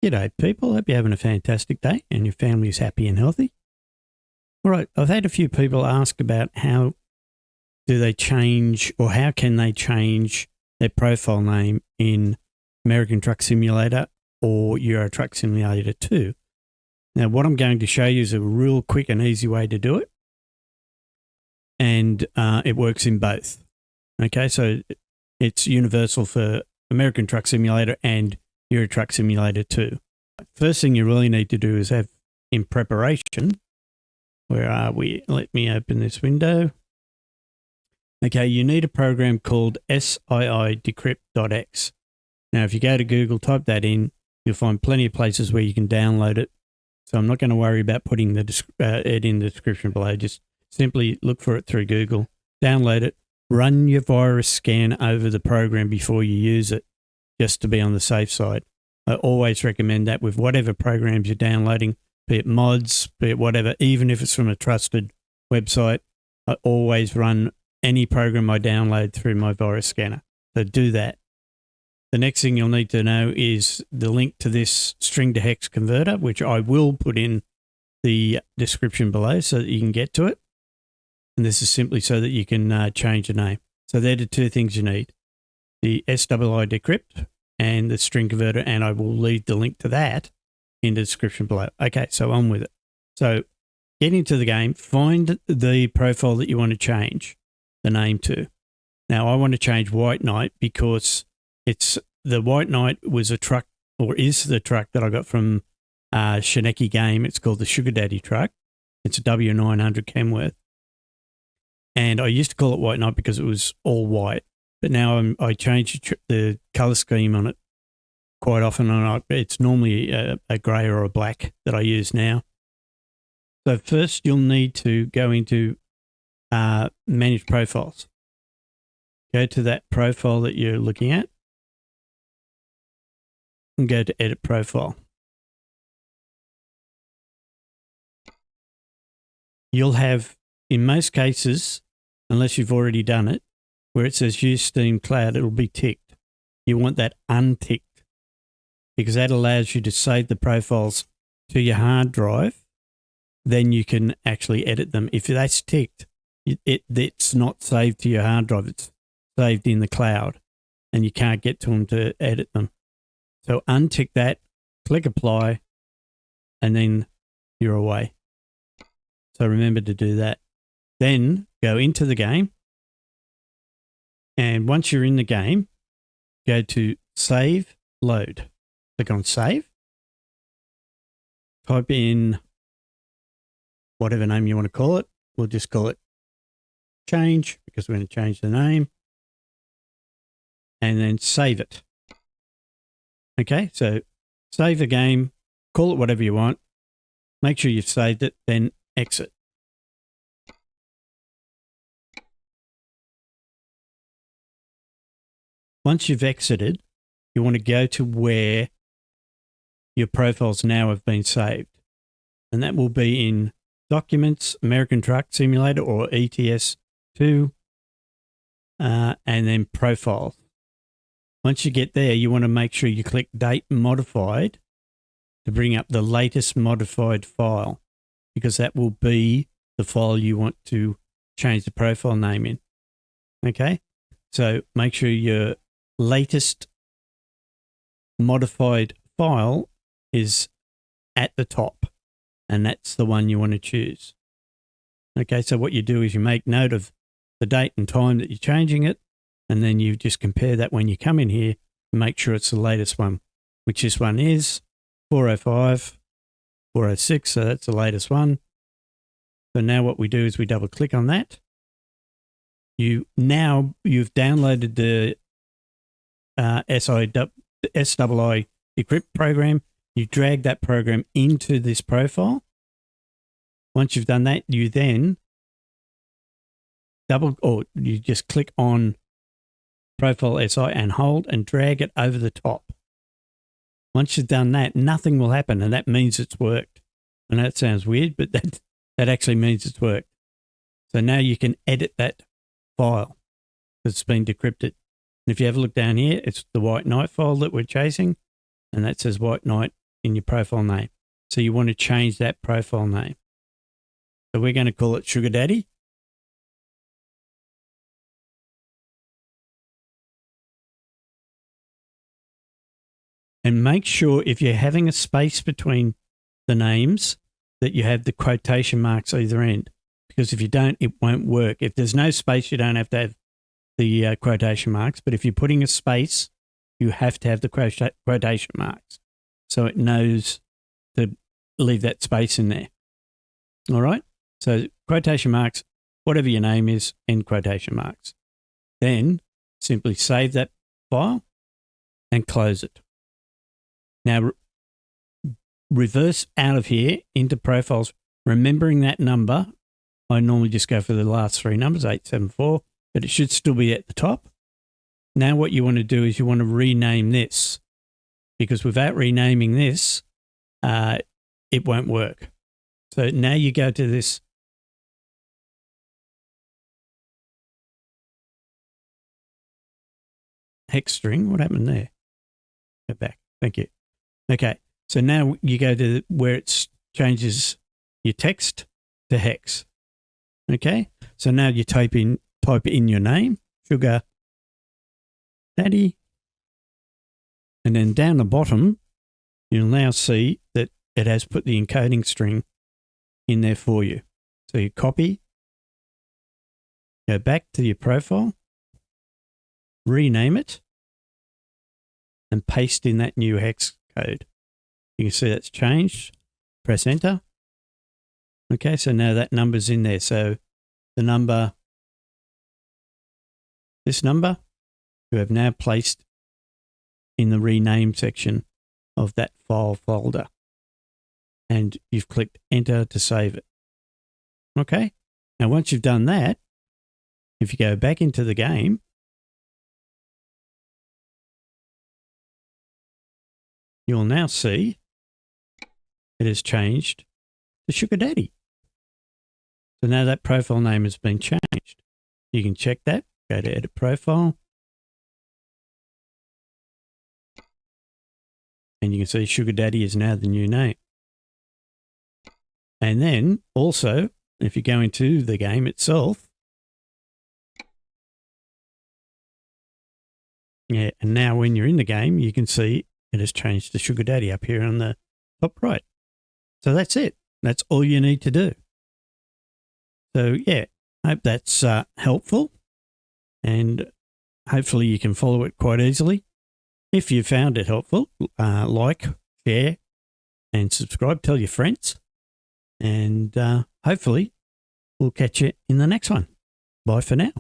G'day, people. Hope you're having a fantastic day and your family is happy and healthy. All right, I've had a few people ask about how do they change or how can they change their profile name in American Truck Simulator or Euro Truck Simulator 2. Now, what I'm going to show you is a real quick and easy way to do it, and it works in both. Okay, so it's universal for American Truck Simulator and Euro Truck Simulator 2. First thing you really need to do is have in preparation, where are we? Let me open this window. Okay, you need a program called decrypt.x. Now, if you go to Google, type that in, you'll find plenty of places where you can download it. So I'm not going to worry about putting it in the description below. Just simply look for it through Google, download it, run your virus scan over the program before you use it, just to be on the safe side. I always recommend that with whatever programs you're downloading, be it mods, be it whatever, even if it's from a trusted website. I always run any program I download through my virus scanner. So do that. The next thing you'll need to know is the link to this string to hex converter, which I will put in the description below so that you can get to it. And this is simply so that you can change the name. So they're the two things you need, the SII decrypt and the string converter, and I will leave the link to that in the description below. Okay, so on with it. So get into the game, find the profile that you want to change the name to. Now, I want to change White Knight because it's the White Knight was a truck, or is the truck that I got from Shineki Game. It's called the Sugar Daddy truck. It's a W900 Kenworth. And I used to call it White Knight because it was all white. But now I change the colour scheme on it quite often. And it's normally a grey or a black that I use now. So first you'll need to go into Manage Profiles. Go to that profile that you're looking at and go to Edit Profile. You'll have, in most cases, unless you've already done it, where it says Use Steam Cloud, it'll be ticked. You want that unticked because that allows you to save the profiles to your hard drive. Then you can actually edit them. If that's ticked, it's not saved to your hard drive. It's saved in the cloud and you can't get to them to edit them. So untick that, click Apply, and then you're away. So remember to do that. Then go into the game. And once you're in the game, go to Save, Load. Click on Save. Type in whatever name you want to call it. We'll just call it Change because we're going to change the name. And then save it. Okay, so save the game, call it whatever you want. Make sure you've saved it, then exit. Once you've exited, you want to go to where your profiles now have been saved. And that will be in Documents, American Truck Simulator or ETS2, and then Profiles. Once you get there, you want to make sure you click Date Modified to bring up the latest modified file because that will be the file you want to change the profile name in. Okay, so make sure your latest modified file is at the top, and that's the one you want to choose. Okay, so what you do is you make note of the date and time that you're changing it, and then you just compare that when you come in here and make sure it's the latest one, which this one is 405, 406, so that's the latest one. So now what we do is we double click on that. You've downloaded the SII decrypt program. You drag that program into this profile. Once you've done that, you then you just click on Profile SI and hold and drag it over the top. Once you've done that, nothing will happen, and that means it's worked. I know it sounds weird, but that actually means it's worked. So now you can edit that file because it's been decrypted. And if you have a look down here, it's the White Knight file that we're chasing, and that says White Knight in your profile name. So you want to change that profile name. So we're going to call it Sugar Daddy. And make sure if you're having a space between the names that you have the quotation marks either end. Because if you don't, it won't work. If there's no space, you don't have to have the quotation marks. But if you're putting a space, you have to have the quotation marks. So it knows to leave that space in there. All right? So quotation marks, whatever your name is, end quotation marks. Then simply save that file and close it. Now, reverse out of here into profiles, remembering that number. I normally just go for the last three numbers, 874, but it should still be at the top. Now what you want to do is you want to rename this, because without renaming this, it won't work. So now you go to this hex string. What happened there? Go back. Thank you. Okay. So now you go to where it changes your text to hex. Okay. So now you type in your name, Sugar Daddy. And then down the bottom, you'll now see that it has put the encoding string in there for you. So you copy, go back to your profile, rename it, and paste in that new hex code. You can see that's changed. Press enter. Okay, so now that number's in there. So the number, this number, you have now placed in the rename section of that file folder. And you've clicked enter to save it. Okay, now once you've done that, if you go back into the game, you'll now see it has changed to Sugar Daddy. So now that profile name has been changed. You can check that, go to edit profile. And you can see Sugar Daddy is now the new name. And then also, if you go into the game itself, yeah, and now when you're in the game, you can see it has changed to Sugar Daddy up here on the top right. So that's it. That's all you need to do. So yeah, I hope that's helpful, and hopefully you can follow it quite easily. If you found it helpful, like, share, and subscribe. Tell your friends, and hopefully we'll catch you in the next one. Bye for now.